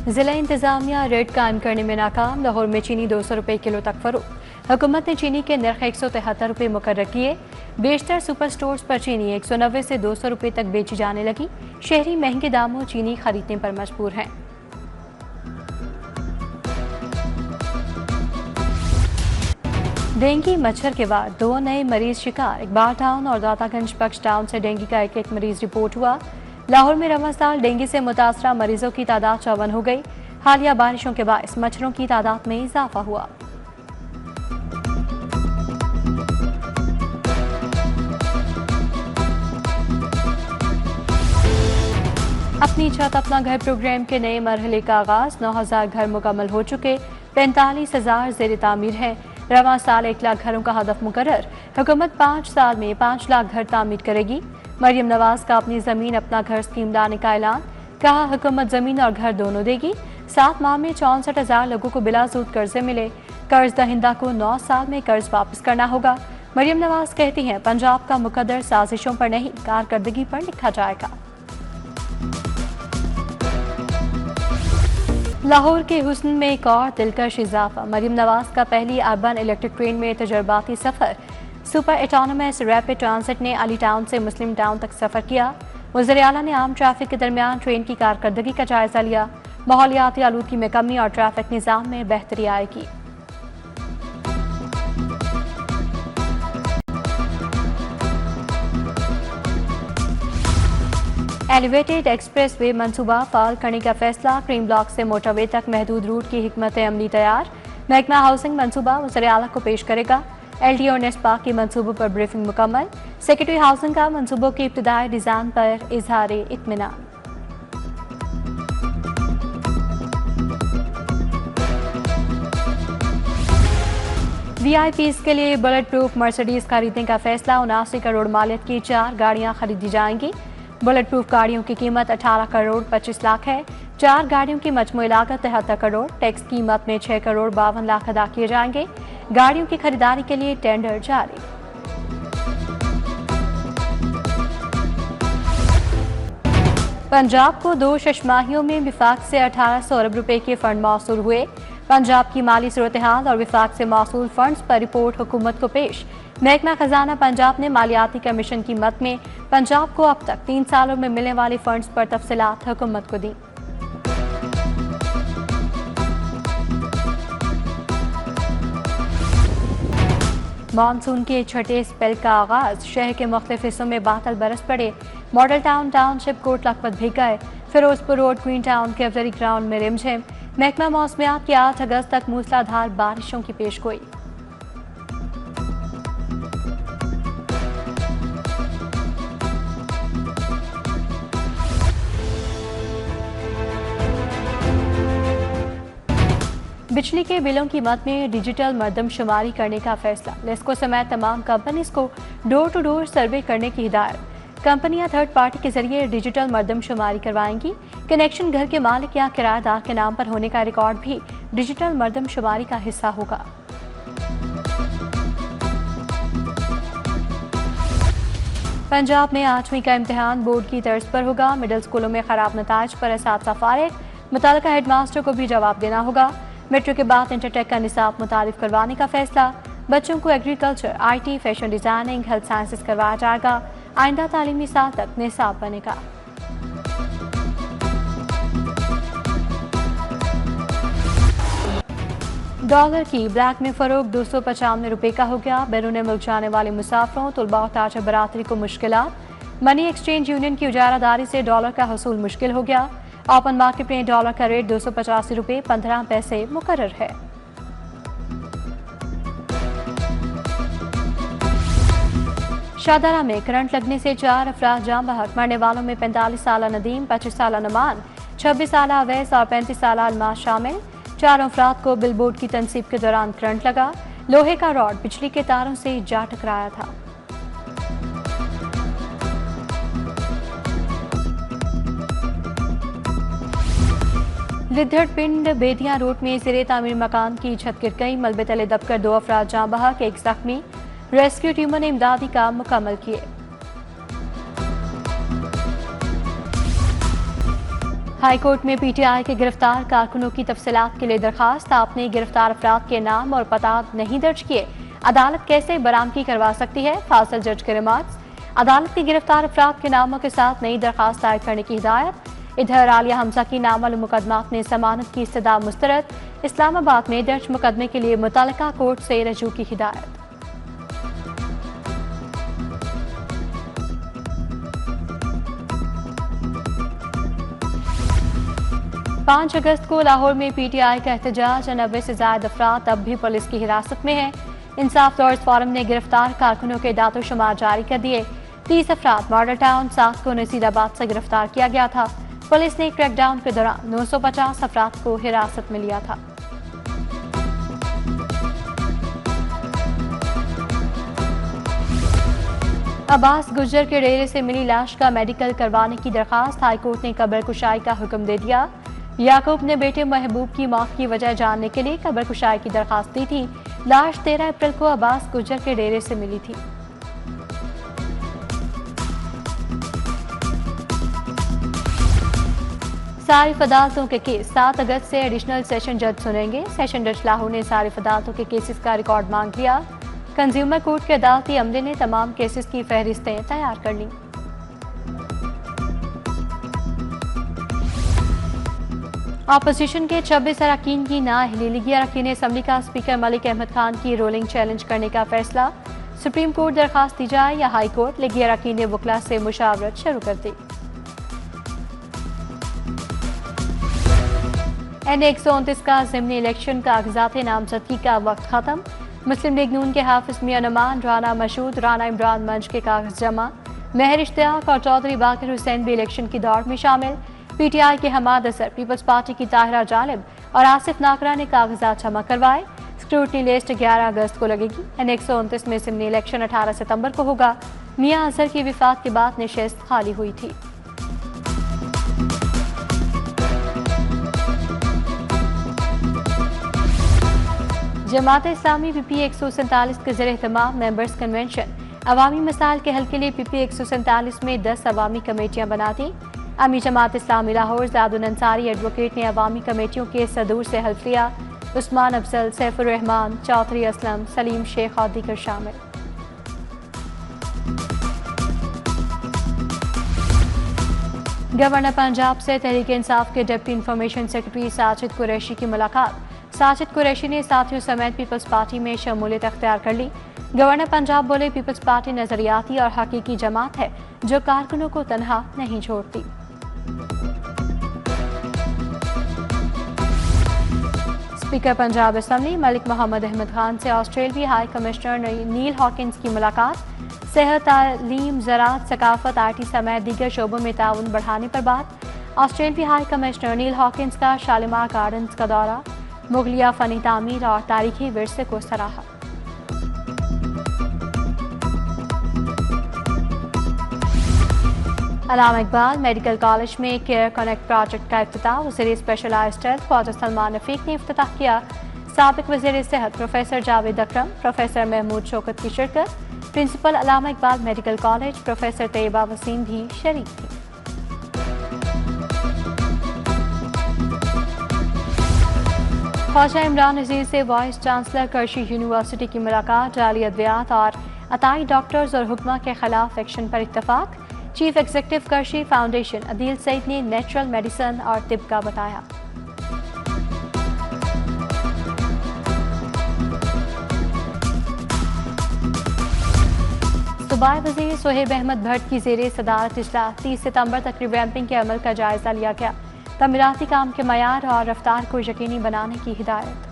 ضلع انتظامیہ ریٹ قائم کرنے میں ناکام، لاہور میں چینی 200 روپے کلو تک فروخت۔ حکومت نے چینی کے نرخ 173 روپے مقرر کیے۔ بیشتر سپر سٹورز پر چینی 190 سے 200 روپے تک بیچی جانے لگی۔ شہری مہنگے داموں چینی خریدنے پر مجبور ہیں۔ ڈینگی مچھر کے بعد 2 نئے مریض شکار، اقبال ٹاؤن اور داتا گنج بخش ٹاؤن سے ڈینگی کا ایک مریض رپورٹ ہوا۔ لاہور میں رواں سال ڈینگی سے متاثرہ مریضوں کی تعداد 54 ہو گئی۔ حالیہ بارشوں کے باعث مچھروں کی تعداد میں اضافہ ہوا۔ اپنی چھت اپنا گھر پروگرام کے نئے مرحلے کا آغاز، 9000 گھر مکمل ہو چکے، 45,000 زیر تعمیر ہیں۔ رواں سال 1 لاکھ گھروں کا ہدف مقرر، حکومت 5 سال میں 5 لاکھ گھر تعمیر کرے گی۔ مریم نواز کا اپنی زمین اپنا گھر اسکیم لانے کا اعلان، کہا حکومت زمین اور گھر دونوں دے گی۔ 7 ماہ میں 64,000 لوگوں کو بلا سود قرضے ملے، قرض دہندہ کو 9 سال میں قرض واپس کرنا ہوگا۔ مریم نواز کہتی ہیں پنجاب کا مقدر سازشوں پر نہیں، کارکردگی پر لکھا جائے گا۔ لاہور کے حسن میں ایک اور دلکش اضافہ، مریم نواز کا پہلی اربن الیکٹرک ٹرین میں تجرباتی سفر۔ سپر اٹانومس ریپڈ ٹرانزٹ نے علی ٹاؤن سے مسلم ٹاؤن تک سفر کیا۔ وزیراعلیٰ نے عام ٹریفک کے درمیان ٹرین کی کارکردگی کا جائزہ لیا۔ ماحولیاتی آلودگی میں کمی اور ٹریفک نظام میں بہتری آئے گی۔ ایلیویٹڈ ایکسپریس وے منصوبہ فعال کرنے کا فیصلہ، کریم بلاک سے موٹر وے تک محدود روٹ کی حکمت عملی تیار۔ محکمہ ہاؤسنگ منصوبہ وزیراعلیٰ کو پیش کرے گا۔ ایل ڈی او نسپا کی منصوبوں پر بریفنگ مکمل، سیکرٹری ہاؤسنگ کا منصوبوں کی ابتدائی ڈیزائن پر اظہار اطمینان۔ وی آئی پیز کے لیے بلٹ پروف مرسڈیز خریدنے کا فیصلہ، 79 کروڑ مالیت کی 4 گاڑیاں خریدی جائیں گی۔ بلٹ پروف گاڑیوں کی قیمت 18 کروڑ 25 لاکھ ہے۔ 4 گاڑیوں کی مجموعی لاگت 73 کروڑ، ٹیکس قیمت میں 6 کروڑ 52 لاکھ ادا کیے جائیں گے۔ گاڑیوں کی خریداری کے لیے ٹینڈر جاری۔ پنجاب کو 2 ششماہیوں میں وفاق سے 1800 ارب روپے کے فنڈ موصول ہوئے۔ پنجاب کی مالی صورتحال اور وفاق سے موصول فنڈز پر رپورٹ حکومت کو پیش۔ محکمہ خزانہ پنجاب نے مالیاتی کمیشن کی مد میں پنجاب کو اب تک 3 سالوں میں ملنے والے فنڈز پر تفصیلات حکومت کو دیں۔ مانسون کے چھٹے اسپیل کا آغاز، شہر کے مختلف حصوں میں بادل برس پڑے۔ Model town township Kot Lakhpat بھیگ گئے۔ Ferozepur road queen town cavalry ground میں رمجھم۔ محکمہ موسمیات کی 8 اگست تک موسلادھار بارشوں کی پیش گوئی۔ بجلی کے بلوں کی مد میں ڈیجیٹل مردم شماری کرنے کا فیصلہ، لیسکو سمیت تمام کمپنیز کو ڈور ٹو ڈور سروے کرنے کی ہدایت۔ کمپنیاں تھرڈ پارٹی کے ذریعے ڈیجیٹل مردم شماری کروائیں گی۔ کنیکشن گھر کے مالک یا کرایہ دار کے نام پر ہونے کا ریکارڈ بھی ڈیجیٹل مردم شماری کا حصہ ہوگا۔ پنجاب میں 8ویں کا امتحان بورڈ کی طرز پر ہوگا۔ مڈل اسکولوں میں خراب نتائج پر اساتذہ فارغ، متعلقہ ہیڈ ماسٹر کو بھی جواب دینا ہوگا۔ میٹرک کے بعد انٹر ٹیک کا نصاب متعارف کروانے کا فیصلہ، بچوں کو agriculture, I T, fashion designing, health sciences کروایا جائے گا۔ آئندہ تعلیمی سال تک نصاب بنے گا۔ ڈالر کی بلیک میں فروخت 295 روپے کا ہو گیا۔ بیرون ملک جانے والے مسافروں، طلباء اور تاجر برادری کو مشکلات۔ منی ایکسچینج یونین کی اجارہ داری سے ڈالر کا حصول مشکل ہو گیا۔ اوپن مارکیٹ میں ڈالر کا ریٹ 285 روپے 15 پیسے مقرر ہے۔ شاہدرہ میں کرنٹ لگنے سے 4 افراد جاں بحق، مرنے والوں میں 45 سالہ ندیم، 25 سالہ نمان، 26 سالہ اویس اور 35 سالہ الماس شامل۔ 4 افراد کو بل بورڈ کی تنصیب کے دوران کرنٹ لگا۔ لوہے کا راڈ بجلی کے تاروں سے جا ٹکرایا تھا۔ لدھڑ پنڈ بیدیاں روڈ میں زیر تعمیر مکان کی چھت گر گئی، ملبے تلے دب کر 2 افراد جاں بحق، 1 زخمی۔ ریسکیو ٹیموں نے امدادی کام مکمل کیے۔ ہائی کورٹ میں پی ٹی آئی کے گرفتار کارکنوں کی تفصیلات کے لیے درخواست۔ آپ نے گرفتار افراد کے نام اور پتہ نہیں درج کیے، عدالت کیسے برآمدگی کروا سکتی ہے؟ فاصل جج کے ریمارکس۔ عدالت کے گرفتار افراد کے ناموں کے ساتھ نئی درخواست دائر کرنے کی ہدایت۔ ادھر عالیہ حمزہ کی نامعلوم مقدمات میں ضمانت کی استدعا مسترد۔ اسلام آباد میں درج مقدمے کے لیے متعلقہ کورٹ سے رجوع کی ہدایت۔ 5 اگست کو لاہور میں پی ٹی آئی کا احتجاج، 90 سے زائد افراد اب بھی پولیس کی حراست میں ہیں۔ انصاف لارڈز فورم نے گرفتار کارکنوں کے اعداد و شمار جاری کر دیے۔ 30 افراد ماڈل ٹاؤن 7 کو نصیر آباد سے گرفتار کیا گیا تھا۔ پولیس نے کریک ڈاؤن کے دوران 950 افراد کو حراست میں لیا تھا۔ عباس گجر کے ڈیرے سے ملی لاش کا میڈیکل کروانے کی درخواست۔ ہائی کورٹ نے قبر کشائی کا حکم دے دیا۔ یعقوب نے بیٹے محبوب کی موت کی وجہ جاننے کے لیے قبر کشائی کی درخواست دی تھی۔ لاش 13 اپریل کو عباس گجر کے ڈیرے سے ملی تھی۔ صارف عدالتوں کے کیس 7 اگست سے ایڈیشنل سیشن جج سنیں گے۔ سیشن جج لاہور نے صارف عدالتوں کے کیسز کا ریکارڈ مانگ لیا۔ کنزیومر کورٹ کے عدالتی عملے نے تمام کیسز کی فہرستیں تیار کر لیں۔ اپوزیشن کے 26 اراکین کی نااہلی، لیگی اراکین اسمبلی کا اسپیکر ملک احمد خان کی رولنگ چیلنج کرنے کا فیصلہ۔ سپریم کورٹ درخواست دی جائے یا ہائی کورٹ، لیگی اراکین نے وکلاء سے مشاورت شروع کر دی۔ این 129 کا ضمنی الیکشن کاغذات نامزدگی کا وقت ختم۔ مسلم لیگ نون کے حافظ میاں نعمان، رانا مشہود، رانا عمران منچ کے کاغذ جمع۔ مہر اشتیاق اور چودھری باقر حسین بھی الیکشن کی دوڑ میں شامل۔ پی ٹی آئی کے حماد اظہر، پیپلز پارٹی کی طاہرہ جالب اور آصف ناکرہ نے کاغذات جمع کروائے۔ اسکروٹنی لسٹ 11 اگست کو لگے گی۔ این 129 میں ضمنی الیکشن 18 ستمبر کو ہوگا۔ میاں اظہر کی وفات کے بعد نشست خالی ہوئی تھی۔ جماعت اسلامی پی پی 147 کے زیر اہتمام ممبرز کنونشن عوامی مسائل کے حل کے لیے پی پی 147 میں 10 عوامی کمیٹیاں بنا دیں۔ امی جماعت اسلامی لاہور زیاد الانصاری ایڈوکیٹ نے عوامی کمیٹیوں کے صدور سے حلف لیا۔ عثمان افضل، سیف الرحمان، چودھری اسلم، سلیم شیخ اور دیگر شامل۔ گورنر پنجاب سے تحریک انصاف کے deputy information secretary Sajid Qureshi کی ملاقات۔ ساجد قریشی نے ساتھیوں سمیت پیپلز پارٹی میں شمولیت اختیار کر لی۔ گورنر پنجاب بولے، پیپلز پارٹی نظریاتی اور حقیقی جماعت ہے جو کارکنوں کو تنہا نہیں چھوڑتی۔ اسپیکر پنجاب اسمبلی ملک محمد احمد خان سے آسٹریلوی ہائی کمشنر نیل ہاکنز کی ملاقات۔ صحت، تعلیم، زراعت، ثقافت، آئی ٹی سمیت دیگر شعبوں میں تعاون بڑھانے پر بات۔ آسٹریلوی ہائی کمشنر نیل ہاکنز کا شالیمار گارڈنز کا دورہ، مغلیہ فنی تعمیر اور تاریخی ورثے کو سراہا۔ علامہ اقبال میڈیکل کالج میں کیئر کنیکٹ پروجیکٹ کا افتتاح، وزیر اسپیشلائزڈ ہیلتھ خواجہ سلمان رفیق نے افتتاح کیا۔ سابق وزیر صحت پروفیسر جاوید اکرم، پروفیسر محمود شوکت کی شرکت۔ پرنسپل علامہ اقبال میڈیکل کالج پروفیسر طیبہ وسیم بھی شریک تھی۔ خواجہ عمران نذیر سے وائس چانسلر کرشی یونیورسٹی کی ملاقات، جعلی ادویات اور عطائی ڈاکٹرز اور حکمہ کے خلاف ایکشن پر اتفاق۔ چیف ایگزیکٹو کرشی فاؤنڈیشن عدیل سعید نے نیچرل میڈیسن اور طب کا بتایا۔ صوبائی وزیر صہیب احمد بھٹ کی زیر صدارت اجلاس، 30 ستمبر تک ریویمپنگ کے عمل کا جائزہ لیا گیا۔ تعمیراتی کام کے معیار اور رفتار کو یقینی بنانے کی ہدایت۔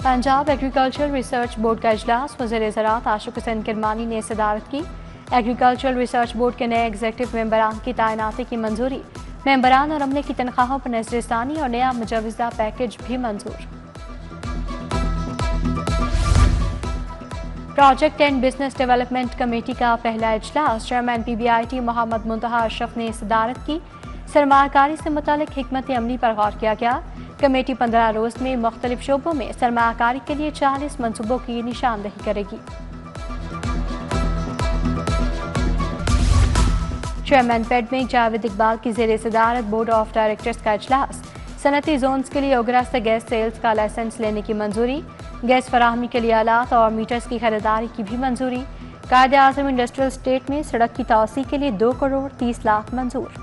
پنجاب ایگریکلچرل ریسرچ بورڈ کا اجلاس، وزیر زراعت آشق حسین کرمانی نے صدارت کی۔ ایگریکلچرل ریسرچ بورڈ کے نئے ایگزیکٹو ممبران کی تعیناتی کی منظوری، ممبران اور عملے کی تنخواہوں پر نظر ثانی اور نیا مجوزہ پیکج بھی منظور۔ Project and business development committee کا پہلا اجلاس، chairman P B I T Muhammad Muntaha Ashraf نے صدارت کی۔ سرمایہ کاری سے متعلق حکمت عملی پر غور کیا گیا۔ کمیٹی 15 روز میں مختلف شعبوں میں سرمایہ کاری کے لیے 40 منصوبوں کی نشاندہی کرے گی۔ چیئرمین پیڈ میں جاوید اقبال کی زیر صدارت بورڈ آف ڈائریکٹرز کا اجلاس۔ صنعتی زونز کے لیے اوگرا سے گیس سیلز کا لائسنس لینے کی منظوری، گیس فراہمی کے لیے آلات اور میٹرز کی خریداری کی بھی منظوری۔ قائد اعظم انڈسٹریل اسٹیٹ میں سڑک کی توسیع کے لیے 2 کروڑ 30 لاکھ منظور۔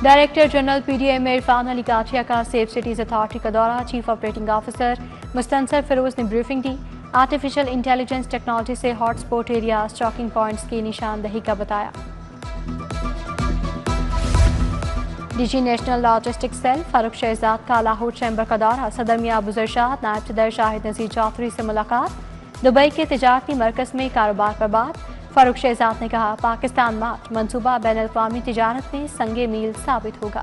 Director general P D A میں عرفان علی کاٹھیا کا سیف سٹیز اتھارٹی کا دورہ۔ Chief operating officer Mustansar Feroz نے بریفنگ دی۔ آرٹیفیشل انٹیلیجنس ٹیکنالوجی سے hot spot areas choking points کی نشاندہی کا بتایا۔ D G national logistic cell Farooq Shahzad کا لاہور چیمبر کا دورہ۔ صدر میاں ابوذرشاد، نائب صدر شاہد نذیر چودھری سے ملاقات۔ دبئی کے تجارتی مرکز میں کاروبار پر بات۔ فاروق شہزاد نے کہا پاکستان مارٹ منصوبہ بین الاقوامی تجارت میں سنگ میل ثابت ہوگا۔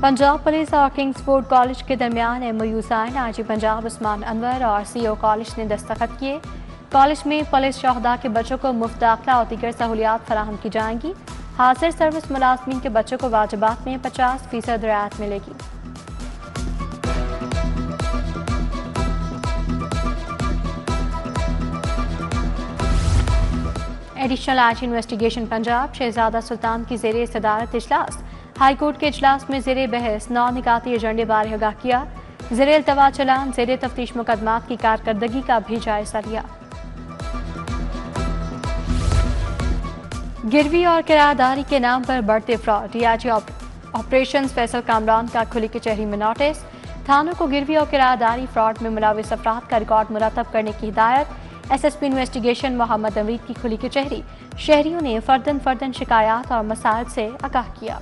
پنجاب پولیس اور کنگز فورڈ کالج کے درمیان ایم او یو سائن۔ آئی جی پنجاب عثمان انور اور سی او کالج نے دستخط کیے۔ کالج میں پولیس شہداء کے بچوں کو مفت داخلہ اور دیگر سہولیات فراہم کی جائیں گی۔ حاضر سروس ملازمین کے بچوں کو واجبات میں 50% رعایت ملے گی۔ Additional I G investigation Punjab Shahzada Sultan کی زیر صدارت اجلاس۔ ہائی کورٹ کے اجلاس میں زیر بحث 9 نکاتی ایجنڈے بارے آگاہ کیا۔ زیر التوا چلان زیر تفتیش مقدمات کی کارکردگی کا بھی جائزہ لیا۔ گروی اور کرایہ داری کے نام پر بڑھتے fraud. D I G operations Faisal Kamran کا کھلی کچہری میں نوٹس۔ تھانوں کو گروی اور کرایہ داری فراڈ میں ملوث افراد کا ریکارڈ مرتب کرنے کی ہدایت۔ ایس ایس پی انویسٹیگیشن محمد امید کی کھلی کچہری۔ شہریوں نے فردن شکایات اور مسائل سے آگاہ کیا۔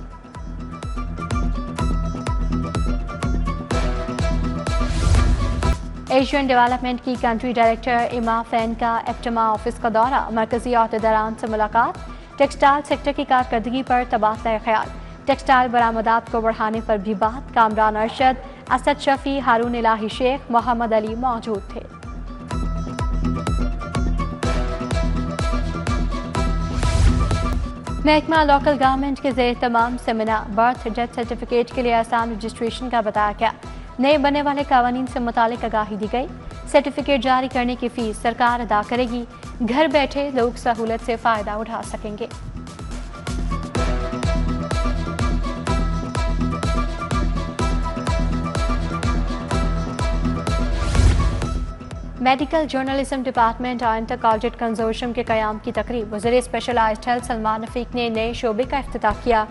ایشین ڈیولپمنٹ کی کنٹری ڈائریکٹر ایما فین کا ایپٹما آفس کا دورہ۔ مرکزی عہدیداران سے ملاقات۔ ٹیکسٹائل سیکٹر کی کارکردگی پر تبادلہ خیال۔ ٹیکسٹائل برآمدات کو بڑھانے پر بھی بات۔ کامران ارشد، اسد شفیع، ہارون الہی شیخ، محمد علی موجود تھے۔ محکمہ لوکل گورنمنٹ کے زیر اہتمام سیمینار۔ برتھ ڈیتھ سرٹیفکیٹ کے لیے آسان رجسٹریشن کا بتایا گیا۔ نئے بننے والے قوانین سے متعلق آگاہی دی گئی۔ سرٹیفکیٹ جاری کرنے کی فیس سرکار ادا کرے گی۔ گھر بیٹھے لوگ سہولت سے فائدہ اٹھا سکیں گے۔ میڈیکل جرنلزم ڈپارٹمنٹ اور انٹر کالجیٹ کنزورشیم کے قیام کی تقریب۔ وزیر اسپیشلائزڈ ہیلتھ سلمان رفیق نے نئے شعبے کا افتتاح کیا۔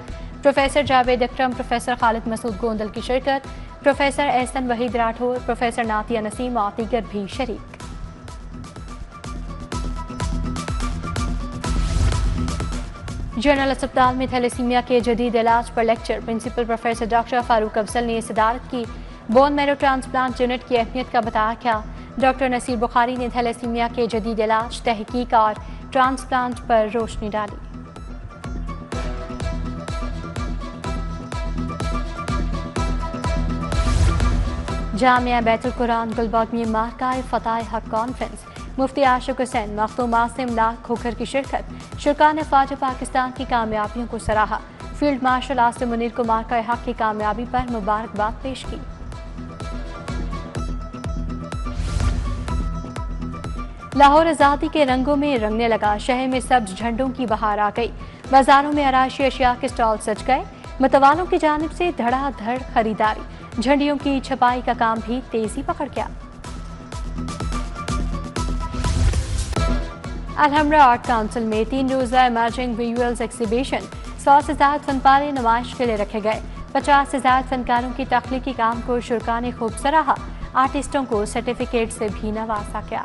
پروفیسر جاوید اکرم، پروفیسر خالد مسعود گوندل کی شرکت۔ پروفیسر احسن وحید راٹھور، پروفیسر ناتیہ نسیم اور دیگر بھی شریک۔ جنرل اسپتال میں تھیلیسیمیا کے جدید علاج پر لیکچر۔ پرنسپل پروفیسر ڈاکٹر فاروق افضل نے صدارت کی۔ بون میرو ٹرانسپلانٹ یونٹ کی اہمیت کا بتایا کیا۔ ڈاکٹر نصیر بخاری نے تھیلیسیمیا کے جدید علاج، تحقیق اور ٹرانسپلانٹ پر روشنی ڈالی۔ جامعہ بیت القرآن گلبرگ میں مارکہ فتح حق کانفرنس۔ مفتی عاشق حسین، مختوم عاصم لاکھ کھوکھر کی شرکت۔ شرکاء نے فوج پاکستان کی کامیابیوں کو سراہا۔ فیلڈ مارشل عاصم منیر کو مارکہ حق کی کامیابی پر مبارکباد پیش کی۔ لاہور آزادی کے رنگوں میں رنگنے لگا۔ شہر میں سبز جھنڈوں کی بہار آ گئی۔ بازاروں میں آرائشی اشیاء کے اسٹال سج گئے۔ متوالوں کی جانب سے دھڑا دھڑ خریداری۔ جھنڈیوں کی چھپائی کا کام بھی تیزی پکڑ گیا۔ الحمرا آرٹ کونسل میں 3 روزہ ایمرجنگ ویژولز ایگزیبیشن۔ 100 سے زائد فن پارے نمائش کے لیے رکھے گئے۔ 50 سے زائد فنکاروں کی تخلیقی کام کو شرکاء نے خوب سراہا۔ آرٹسٹوں کو سرٹیفکیٹ سے بھی نوازا گیا۔